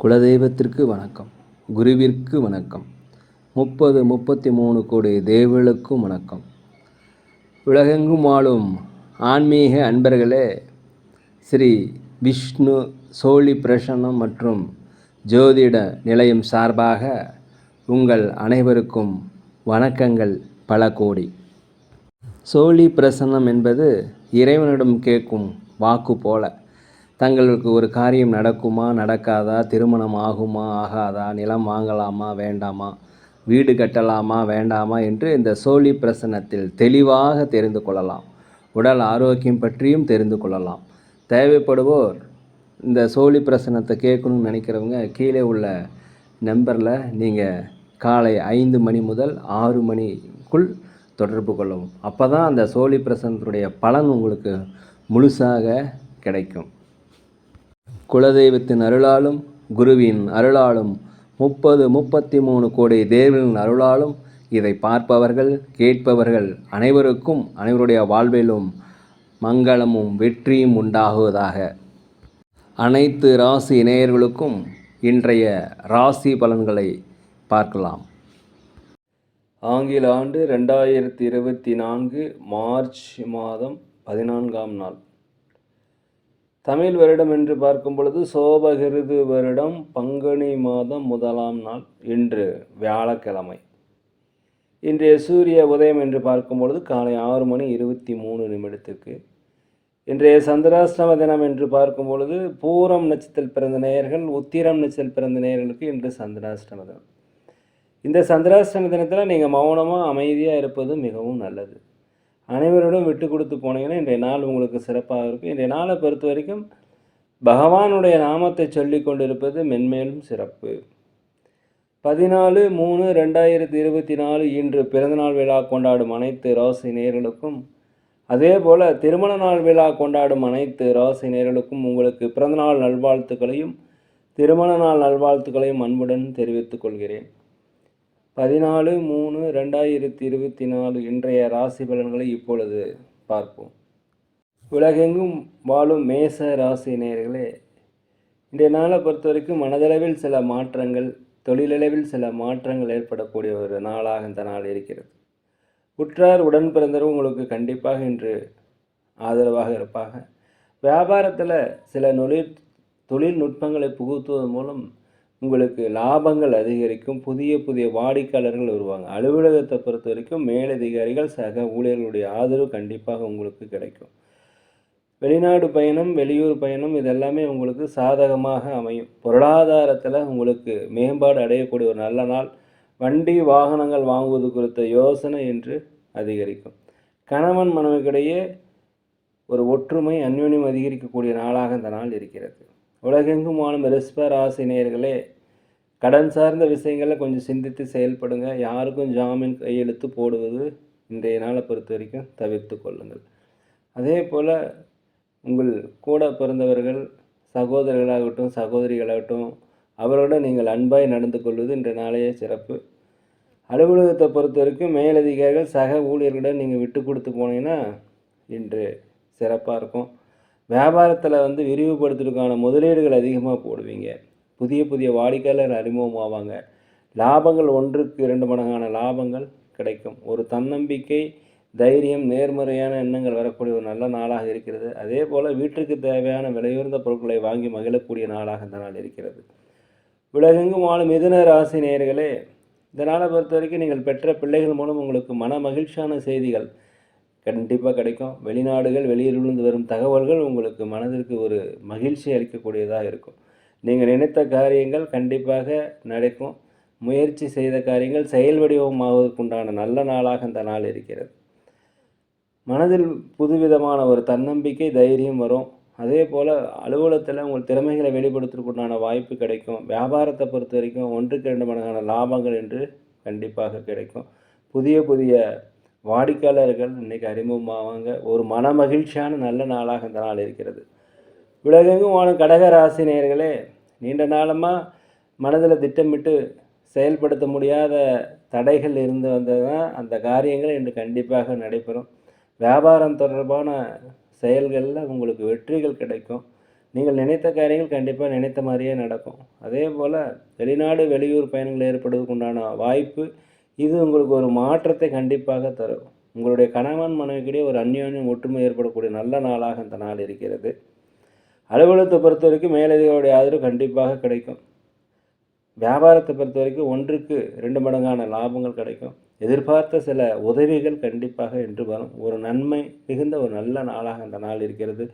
குலதெய்வத்திற்கு வணக்கம், குருவிற்கு வணக்கம், 33 கோடி தேவர்களுக்கும் வணக்கம். உலகெங்கும் வாழும் ஆன்மீக அன்பர்களே, ஸ்ரீ விஷ்ணு சோழி பிரசன்னம் மற்றும் ஜோதிட நிலையம் சார்பாக உங்கள் அனைவருக்கும் வணக்கங்கள் பல கோடி. சோழி பிரசன்னம் என்பது இறைவனிடம் கேட்கும் வாக்கு போல. தங்களுக்கு ஒரு காரியம் நடக்குமா நடக்காதா, திருமணம் ஆகுமா ஆகாதா, நிலம் வாங்கலாமா வேண்டாமா, வீடு கட்டலாமா வேண்டாமா என்று இந்த சோழி பிரசன்னத்தில் தெளிவாக தெரிந்து கொள்ளலாம். உடல் ஆரோக்கியம் பற்றியும் தெரிந்து கொள்ளலாம். தேவைப்படுவோர் இந்த சோழி பிரசன்னத்தை கேட்கணும்னு நினைக்கிறவங்க கீழே உள்ள நம்பரில் நீங்கள் காலை 5 மணி முதல் 6 மணிக்குள் தொடர்பு கொள்ளவும். அப்போ தான் அந்த சோழி பிரசன்னத்துடைய பலன் உங்களுக்கு முழுசாக கிடைக்கும். குலதெய்வத்தின் அருளாலும் குருவின் அருளாலும் 33 கோடி தேவர்களின் அருளாலும் இதை பார்ப்பவர்கள் கேட்பவர்கள் அனைவருக்கும் அனைவருடைய வாழ்விலும் மங்களமும் வெற்றியும் உண்டாகுவதாக. அனைத்து ராசி நேயர்களுக்கும் இன்றைய ராசி பலன்களை பார்க்கலாம். ஆங்கில ஆண்டு 2024 மார்ச் மாதம் 14ஆம் நாள். தமிழ் வருடம் என்று பார்க்கும் பொழுது சோபகிருது வருடம் பங்குனி மாதம் 1ஆம் நாள். இன்று வியாழக்கிழமை. இன்றைய சூரிய உதயம் என்று பார்க்கும் பொழுது காலை 6:23 இன்றைய சந்திராஷ்டம தினம் என்று பார்க்கும் பொழுது பூரம் நட்சத்திரத்தில் பிறந்த நேயர்கள், உத்திரம் நட்சத்திரத்தில் பிறந்த நேயர்களுக்கு இன்று சந்திராஷ்டம தினம். இந்த சந்திராஷ்டம தினத்தில் நீங்கள் மௌனமாக அமைதியாக இருப்பது மிகவும் நல்லது. அனைவரோடும் விட்டு கொடுத்து போனீங்கன்னா இன்றைய நாள் உங்களுக்கு சிறப்பாக இருக்கும். இன்றைய நாளை பொறுத்த வரைக்கும் பகவானுடைய நாமத்தை சொல்லி கொண்டிருப்பது மென்மேலும் சிறப்பு. 14/3/2024 இன்று பிறந்தநாள் விழா கொண்டாடும் அனைத்து ராசி நேயர்களுக்கும், அதே போல் திருமண நாள் விழா கொண்டாடும் அனைத்து ராசி நேயர்களுக்கும் உங்களுக்கு பிறந்தநாள் நல்வாழ்த்துக்களையும் திருமண நாள் நல்வாழ்த்துக்களையும் அன்புடன் தெரிவித்துக் கொள்கிறேன். 14/3/2024 இன்றைய ராசி பலன்களை இப்பொழுது பார்ப்போம். உலகெங்கும் வாழும் மேச ராசி நேயர்களே, இன்றைய நாளை பொறுத்த வரைக்கும் மனதளவில் சில மாற்றங்கள், தொழிலளவில் சில மாற்றங்கள் ஏற்படக்கூடிய ஒரு நாளாக இந்த நாள் இருக்கிறது. உற்றார் உடன் பிறந்தவர்கள் உங்களுக்கு கண்டிப்பாக இன்று ஆதரவாக இருப்பாங்க. வியாபாரத்தில் சில தொழில்நுட்பங்களை புகுத்துவதன் மூலம் உங்களுக்கு லாபங்கள் அதிகரிக்கும். புதிய வாடிக்கையாளர்கள் வருவாங்க. அலுவலகத்தை பொறுத்த வரைக்கும் மேலதிகாரிகள் சக ஊழியர்களுடைய ஆதரவு கண்டிப்பாக உங்களுக்கு கிடைக்கும். வெளிநாடு பயணம், வெளியூர் பயணம் இதெல்லாமே உங்களுக்கு சாதகமாக அமையும். பொருளாதாரத்தில் உங்களுக்கு மேம்பாடு அடையக்கூடிய ஒரு நல்ல நாள். வண்டி வாகனங்கள் வாங்குவது குறித்த யோசனை இன்று அதிகரிக்கும். கணவன் மனைவிக்கிடையே ஒரு ஒற்றுமை, அந்யோன்யம் அதிகரிக்கக்கூடிய நாளாக இந்த நாள் இருக்கிறது. உலகெங்கும் வாழும் ரிஷப ராசி நேயர்களே, கடன் சார்ந்த விஷயங்களில் கொஞ்சம் சிந்தித்து செயல்படுங்க. யாருக்கும் ஜாமீன் கையெழுத்து போடுவது இன்றைய நாளை பொறுத்த வரைக்கும் தவிர்த்து கொள்ளுங்கள். அதே போல் உங்கள் கூட பிறந்தவர்கள், சகோதரர்களாகட்டும் சகோதரிகளாகட்டும், அவர்களுடன் நீங்கள் அன்பாய் நடந்து கொள்வது இன்றைய நாளையே சிறப்பு. அலுவலகத்தை பொறுத்த வரைக்கும் மேலதிகாரிகள் சக ஊழியர்களுடன் நீங்கள் விட்டு கொடுத்து போனீங்கன்னா இன்று சிறப்பாக இருக்கும். வியாபாரத்தில் விரிவுபடுத்துறதுக்கான முதலீடுகள் அதிகமாக போடுவீங்க. புதிய வாடிக்கையாளர் அறிமுகம் ஆவாங்க. லாபங்கள் 1க்கு 2 மடங்கான லாபங்கள் கிடைக்கும். ஒரு தன்னம்பிக்கை, தைரியம், நேர்மறையான எண்ணங்கள் வரக்கூடிய ஒரு நல்ல நாளாக இருக்கிறது. அதே போல் வீட்டிற்கு தேவையான விலையுயர்ந்த பொருட்களை வாங்கி மகிழக்கூடிய நாளாக இந்த நாள் இருக்கிறது. உலகெங்கும் வாழும் மிதுன ராசி நேயர்களே, இந்த நாளை பொறுத்த வரைக்கும் நீங்கள் பெற்ற பிள்ளைகள் மூலம் உங்களுக்கு மன மகிழ்ச்சியான செய்திகள் கண்டிப்பாக கிடைக்கும். வெளிநாடுகள், வெளியூரிலிருந்து வரும் தகவல்கள் உங்களுக்கு மனதிற்கு ஒரு மகிழ்ச்சி அளிக்கக்கூடியதாக இருக்கும். நீங்கள் நினைத்த காரியங்கள் கண்டிப்பாக நடக்கும். முயற்சி செய்த காரியங்கள் செயல் வடிவமாவதற்குண்டான நல்ல நாளாக இந்த நாள் இருக்கிறது. மனதில் புதுவிதமான ஒரு தன்னம்பிக்கை, தைரியம் வரும். அதே போல் அலுவலகத்தில் உங்கள் திறமைகளை வெளிப்படுத்துவதற்குண்டான வாய்ப்பு கிடைக்கும். வியாபாரத்தை பொறுத்த வரைக்கும் 1க்கு 2 மடங்கான லாபங்கள் என்று கண்டிப்பாக கிடைக்கும். புதிய வாடிக்கையாளர்கள் இன்றைக்கி அறிமுகமாவாங்க. ஒரு மன மகிழ்ச்சியான நல்ல நாளாக இந்த நாள் இருக்கிறது. உலகெங்கும் வாழும் கடக ராசி நேயர்களே, நீண்ட நாளமாக மனதில் திட்டமிட்டு செயல்படுத்த முடியாத தடைகள் இருந்து வந்ததுன்னா அந்த காரியங்கள் இன்று கண்டிப்பாக நடைபெறும். வியாபாரம் தொடர்பான செயல்களில் உங்களுக்கு வெற்றிகள் கிடைக்கும். நீங்கள் நினைத்த காரியங்கள் கண்டிப்பாக நினைத்த மாதிரியே நடக்கும். அதே போல் வெளிநாடு வெளியூர் பயணங்கள் ஏற்படுவதற்கு உண்டான வாய்ப்பு இது உங்களுக்கு ஒரு மாற்றத்தை கண்டிப்பாக தரும். உங்களுடைய கணவன் மனைவிக்கிடையே ஒரு அந்யோன்யம் ஒற்றுமை ஏற்படக்கூடிய நல்ல நாளாக இந்த நாள் இருக்கிறது. அலுவலகத்தை பொறுத்த வரைக்கும் மேலதிகாரிகளுடைய ஆதரவு கண்டிப்பாக கிடைக்கும். வியாபாரத்தை பொறுத்த வரைக்கும் 1க்கு 2 மடங்கான லாபங்கள் கிடைக்கும். எதிர்பார்த்த சில உதவிகள் கண்டிப்பாக இன்று வரும். ஒரு நன்மை மிகுந்த ஒரு நல்ல நாளாக இந்த நாள் இருக்கிறது.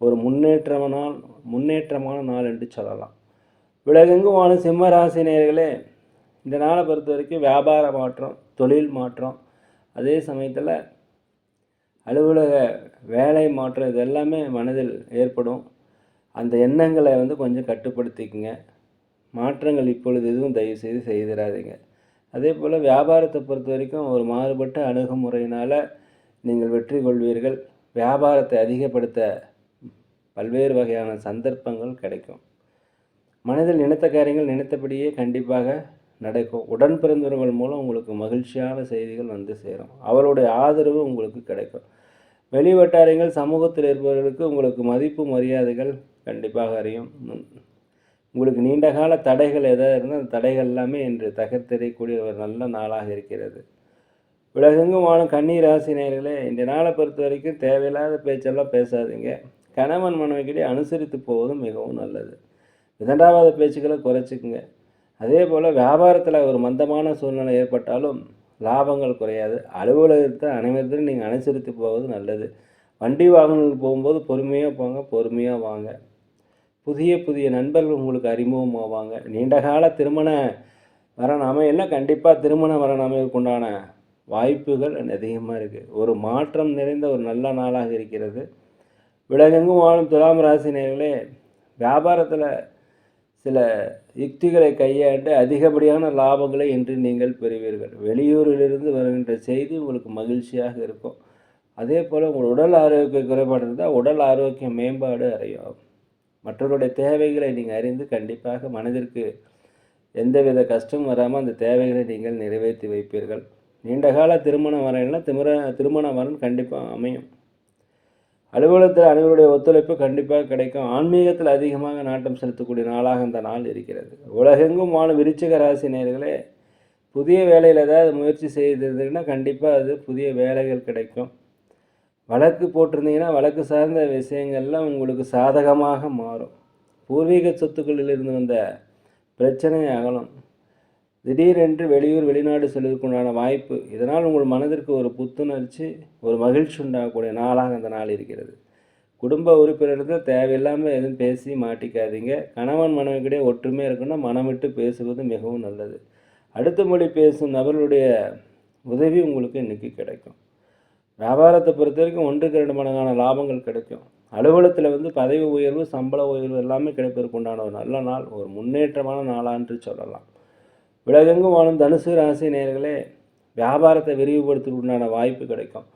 ஒரு முன்னேற்றமான நாள் என்று சொல்லலாம். உலகெங்கும் வாழும் சிம்ம ராசி நேயர்களே, இந்த நாளை பொறுத்த வரைக்கும் வியாபார மாற்றம், தொழில் மாற்றம், அதே சமயத்தில் அலுவலக வேலை மாற்றம், இது எல்லாமே மனதில் ஏற்படும். அந்த எண்ணங்களை கொஞ்சம் கட்டுப்படுத்திக்குங்க. மாற்றங்கள் இப்பொழுது எதுவும் தயவுசெய்து செய்திடாதீங்க. அதே போல் வியாபாரத்தை பொறுத்த வரைக்கும் ஒரு மாறுபட்ட அணுகுமுறையினால் நீங்கள் வெற்றி கொள்வீர்கள். வியாபாரத்தை அதிகப்படுத்த பல்வேறு வகையான சந்தர்ப்பங்கள் கிடைக்கும். மனதில் நினைத்த காரியங்கள் நினைத்தபடியே கண்டிப்பாக நடக்கும். உடன் பிறந்தவர்கள் மூலம் உங்களுக்கு மகிழ்ச்சியான செய்திகள் வந்து சேரும். அவருடைய ஆதரவு உங்களுக்கு கிடைக்கும். வெளி வட்டாரங்கள் சமூகத்தில் இருப்பவர்களுக்கு உங்களுக்கு மதிப்பு மரியாதைகள் கண்டிப்பாக அறியும். உங்களுக்கு நீண்டகால தடைகள் எதாவது இருந்தால் அந்த தடைகள் எல்லாமே இன்று தகர்த்தெறியக்கூடிய ஒரு நல்ல நாளாக இருக்கிறது. உலகெங்கும் வாழும் கன்னி ராசி நேயர்களே, இந்த நாளை பொறுத்த வரைக்கும் தேவையில்லாத பேச்செல்லாம் பேசாதீங்க. கணவன் மனைவிக்கிடையே அனுசரித்து போவதும் மிகவும் நல்லது. விதண்டாவாத பேச்சுக்களை குறைச்சிக்குங்க. அதே போல் வியாபாரத்தில் ஒரு மந்தமான சூழ்நிலை ஏற்பட்டாலும் லாபங்கள் குறையாது. அலுவலகத்தை அனைவரும் நீங்கள் அனுசரித்து போவது நல்லது. வண்டி வாகனங்களுக்கு போகும்போது பொறுமையாக போங்க, பொறுமையாக வாங்க. புதிய நண்பர்கள் உங்களுக்கு அறிமுகமாவாங்க. நீண்டகால திருமண வரன் அமையெல்லாம் கண்டிப்பாக திருமண வரன் அமைவதற்குண்டான வாய்ப்புகள் அதிகமாக இருக்குது. ஒரு மாற்றம் நிறைந்த ஒரு நல்ல நாளாக இருக்கிறது. உலகெங்கும் வாழும் துலாம் ராசி நேயர்களே, வியாபாரத்தில் சில யுக்திகளை கையாண்டு அதிகப்படியான லாபங்களை இன்று நீங்கள் பெறுவீர்கள். வெளியூரிலிருந்து வருகின்ற செய்தி உங்களுக்கு மகிழ்ச்சியாக இருக்கும். அதே போல் உங்கள் உடல் ஆரோக்கிய குறைபாடு இருந்தால் உடல் ஆரோக்கிய மேம்பாடு அடையும். மற்றவருடைய தேவைகளை நீங்கள் அறிந்து கண்டிப்பாக மனதிற்கு எந்தவித கஷ்டமும் வராமல் அந்த தேவைகளை நீங்கள் நிறைவேற்றி வைப்பீர்கள். நீண்டகால திருமணம் வரையில்னா திருமண வரன் கண்டிப்பாக அமையும். அலுவலகத்தில் அனைவருடைய ஒத்துழைப்பு கண்டிப்பாக கிடைக்கும். ஆன்மீகத்தில் அதிகமாக நாட்டம் செலுத்தக்கூடிய நாளாக இந்த நாள் இருக்கிறது. உலகெங்கும் வாழும் விருச்சிக ராசி நேயர்களே, புதிய வேலையில் ஏதாவது முயற்சி செய்திருந்தீங்கன்னா கண்டிப்பாக அது புதிய வேலைகள் கிடைக்கும். வழக்கு போட்டிருந்தீங்கன்னா வழக்கு சார்ந்த விஷயங்கள்லாம் உங்களுக்கு சாதகமாக மாறும். பூர்வீக சொத்துக்களிலிருந்து வந்த பிரச்சனை அகலும். திடீரென்று வெளியூர் வெளிநாடு செல்வதற்குண்டான வாய்ப்பு. இதனால் உங்கள் மனதிற்கு ஒரு புத்துணர்ச்சி, ஒரு மகிழ்ச்சி உண்டாகக்கூடிய நாளாக அந்த நாள் இருக்கிறது. குடும்ப உறுப்பினர்கள் தேவையில்லாமல் எதுவும் பேசி மாட்டிக்காதீங்க. கணவன் மனைவிக்கிடையே ஒற்றுமை இருக்குன்னா மனம் விட்டு பேசுவது மிகவும் நல்லது. அடுத்த மொழி பேசும் நபர்களுடைய உதவி உங்களுக்கு இன்றைக்கி கிடைக்கும். வியாபாரத்தை பொறுத்த வரைக்கும் 1க்கு 2 மடங்கான லாபங்கள் கிடைக்கும். அலுவலகத்தில் பதவி உயர்வு, சம்பள உயர்வு எல்லாமே கிடைப்பதற்கு உண்டான ஒரு நல்ல நாள், ஒரு முன்னேற்றமான நாளாக என்று சொல்லலாம். உலகெங்கும் வாழும் தனுசு ராசி நேயர்களே, வியாபாரத்தை விரிவுபடுத்துவதற்கு உண்டான வாய்ப்பு கிடைக்கும்.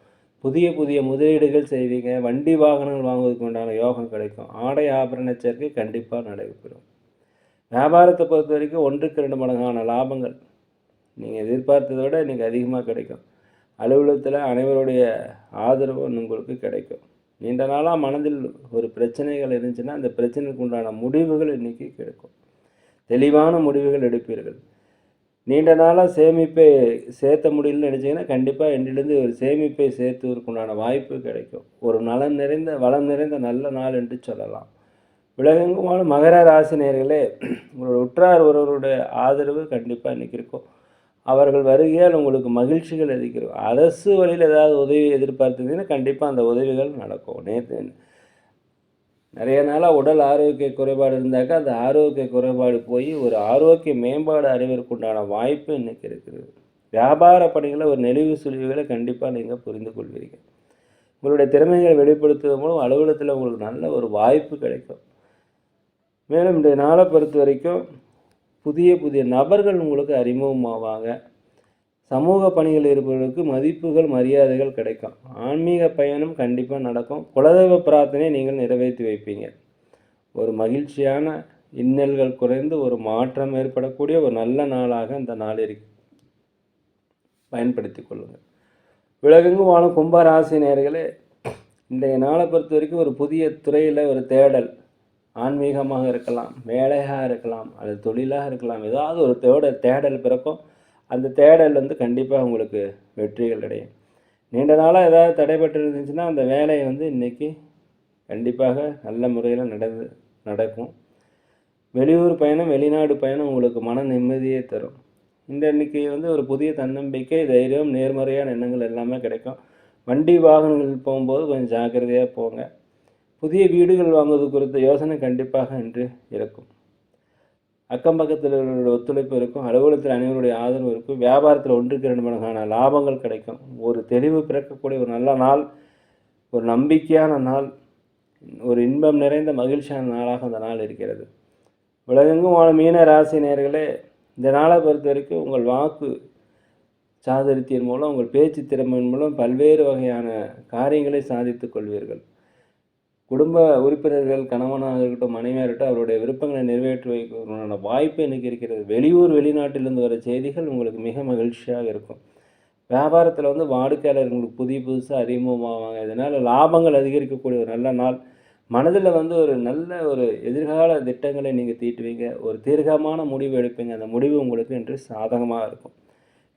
புதிய முதலீடுகள் செய்வீங்க. வண்டி வாகனங்கள் வாங்குவதற்கு உண்டான யோகம் கிடைக்கும். ஆடை ஆபரண சேர்க்கை கண்டிப்பாக நடைபெறும். வியாபாரத்தை பொறுத்த வரைக்கும் 1க்கு 2 மடங்கான லாபங்கள் நீங்கள் எதிர்பார்த்ததை விட இன்றைக்கி அதிகமாக கிடைக்கும். அலுவலகத்தில் அனைவருடைய ஆதரவு உங்களுக்கு கிடைக்கும். நீண்ட நாளாக மனதில் ஒரு பிரச்சனைகள் இருந்துச்சுன்னா அந்த பிரச்சனைக்கு உண்டான முடிவுகள் இன்றைக்கி கிடைக்கும். தெளிவான முடிவுகள் எடுப்பீர்கள். நீண்ட நாளாக சேமிப்பை சேர்த்த முடியலன்னு நினச்சிங்கன்னா கண்டிப்பாக என்னிலிருந்து ஒரு சேமிப்பை சேர்த்துவதற்குண்டான வாய்ப்பு கிடைக்கும். ஒரு வளம் நிறைந்த நல்ல நாள் என்று சொல்லலாம். உலகெங்குமான மகர ராசி நேயர்களே, உங்களோட உற்றார் ஒருவருடைய ஆதரவு கண்டிப்பாக இன்றைக்கி இருக்கும். அவர்கள் வருகையால் உங்களுக்கு மகிழ்ச்சிகள் அதிகம். அரசு வழியில் ஏதாவது உதவி எதிர்பார்த்தீங்கன்னா கண்டிப்பாக அந்த உதவிகள் நடக்கும். நேற்று நிறைய நாளாக உடல் ஆரோக்கிய குறைபாடு இருந்தாக்கா அந்த ஆரோக்கிய குறைபாடு போய் ஒரு ஆரோக்கிய மேம்பாடு அடைவதற்குண்டான வாய்ப்பு இன்றைக்கி இருக்கிறது. வியாபார பணிகளை ஒரு நெளிவு சுழிவுகளை கண்டிப்பாக நீங்கள் புரிந்து கொள்வீர்கள். உங்களுடைய திறமைகளை வெளிப்படுத்துவதன் மூலம் அலுவலகத்தில் உங்களுக்கு நல்ல ஒரு வாய்ப்பு கிடைக்கும். மேலும் இந்த நாளை பொறுத்த வரைக்கும் புதிய நபர்கள் உங்களுக்கு அறிமுகமாவாங்க. சமூக பணிகள் இருப்பவர்களுக்கு மதிப்புகள் மரியாதைகள் கிடைக்கும். ஆன்மீக பயணம் கண்டிப்பாக நடக்கும். குலதெய்வ பிரார்த்தனை நீங்கள் நிறைவேற்றி வைப்பீங்க. ஒரு மகிழ்ச்சியான இன்னல்கள் குறைந்து ஒரு மாற்றம் ஏற்படக்கூடிய ஒரு நல்ல நாளாக இந்த நாள் பயன்படுத்தி கொள்ளுங்கள். உலகெங்கும் வாழும் கும்பராசி நேயர்களே, இன்றைய நாளை பொறுத்த வரைக்கும் ஒரு புதிய துறையில் ஒரு தேடல், ஆன்மீகமாக இருக்கலாம், வேலையாக இருக்கலாம், அல்லது தொழிலாக இருக்கலாம். ஏதாவது ஒரு தேடல் பிறக்கும். அந்த தேடல் வந்து கண்டிப்பாக உங்களுக்கு வெற்றிகள் அடையும். நீண்ட நாளாக ஏதாவது தடைபட்டு இருந்துச்சுன்னா அந்த வேலை வந்து இன்றைக்கி கண்டிப்பாக நல்ல முறையில் நடக்கும். வெளியூர் பயணம், வெளிநாடு பயணம் உங்களுக்கு மன நிம்மதியை தரும். இன்றைக்கி வந்து ஒரு புதிய தன்னம்பிக்கை, தைரியம், நேர்மறையான எண்ணங்கள் எல்லாமே கிடைக்கும். வண்டி வாகனங்கள் போகும்போது கொஞ்சம் ஜாக்கிரதையாக போங்க. புதிய வீடுகள் வாங்குவது குறித்த யோசனை கண்டிப்பாக இன்று இருக்கும். அக்கம் பக்கத்தில் ஒத்துழைப்பு இருக்கும். அலுவலகத்தில் அனைவருடைய ஆதரவு இருக்கும். வியாபாரத்தில் 1க்கு 2 மடங்கான லாபங்கள் கிடைக்கும். ஒரு தெளிவு பிறக்கக்கூடிய ஒரு நல்ல நாள், ஒரு நம்பிக்கையான நாள், ஒரு இன்பம் நிறைந்த மகிழ்ச்சியான நாளாக அந்த நாள் இருக்கிறது. உலகெங்கும் வாழும் மீன ராசி நேயர்களே, இந்த நாளை பொறுத்த வரைக்கும் உங்கள் வாக்கு சாதுரியத்தின் மூலம், உங்கள் பேச்சு திறமையின் மூலம் பல்வேறு வகையான காரியங்களை சாதித்துக் கொள்வீர்கள். குடும்ப உறுப்பினர்கள், கணவனாக இருக்கட்டும், மனைவியாக இருக்கட்டும், அவருடைய விருப்பங்களை நிறைவேற்றுவதற்கான வாய்ப்பு இன்றைக்கி இருக்கிறது. வெளியூர் வெளிநாட்டிலிருந்து வர செய்திகள் உங்களுக்கு மிக மகிழ்ச்சியாக இருக்கும். வியாபாரத்தில் வந்து வாடிக்கையாளர்களுக்கு புதுசாக அறிமுகமாவாங்க. இதனால் லாபங்கள் அதிகரிக்கக்கூடிய ஒரு நல்ல நாள். மனதில் வந்து ஒரு நல்ல ஒரு எதிர்கால திட்டங்களை நீங்கள் தீட்டுவீங்க. ஒரு தீர்க்கமான முடிவு எடுப்பீங்க. அந்த முடிவு உங்களுக்கு இன்று சாதகமாக இருக்கும்.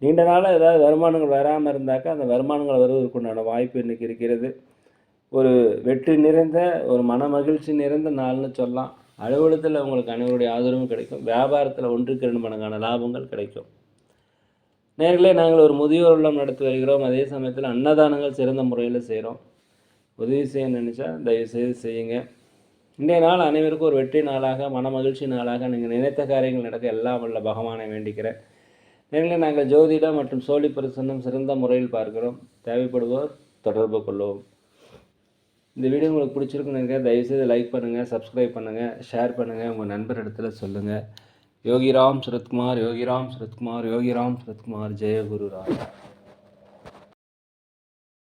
நீண்ட நாளாக ஏதாவது வருமானங்கள் வராமல் இருந்தாக்கா அந்த வருமானங்கள் வருவதற்குண்டான வாய்ப்பு இன்றைக்கி இருக்கிறது. ஒரு வெற்றி நிறைந்த, ஒரு மன மகிழ்ச்சி நிறைந்த நாள்னு சொல்லலாம். அலுவலகத்தில் உங்களுக்கு அனைவருடைய ஆதரவும் கிடைக்கும். வியாபாரத்தில் 1க்கு 2 மடங்கான லாபங்கள் கிடைக்கும். நேர்களே, நாங்கள் ஒரு முதியோர் இல்லம் நடத்தி வருகிறோம். அதே சமயத்தில் அன்னதானங்கள் சிறந்த முறையில் செய்கிறோம். உதவி செய்ய நினச்சா தயவுசெய்து செய்யுங்க. இன்றைய நாள் அனைவருக்கும் ஒரு வெற்றி நாளாக, மன மகிழ்ச்சி நாளாக, நீங்கள் நினைத்த காரியங்கள் நடக்க எல்லாம் வல்ல பகவானை வேண்டிக்கிறேன். நேர்களே, நாங்கள் ஜோதிடம் மற்றும் சோழி பிரசன்னம் சிறந்த முறையில் பார்க்கிறோம். தேவைப்படுவோர் தொடர்பு கொள்வோம். இந்த வீடியோ உங்களுக்கு பிடிச்சிருக்குன்னு நினைக்கிறேன். தயவுசெய்து லைக் பண்ணுங்கள், சப்ஸ்கிரைப் பண்ணுங்கள், ஷேர் பண்ணுங்கள், உங்கள் நண்பர் இடத்துல சொல்லுங்கள். யோகிராம் சரத்குமார், யோகிராம் சரத்குமார், யோகிராம் சரத்குமார். ஜெய குரு ராஜா.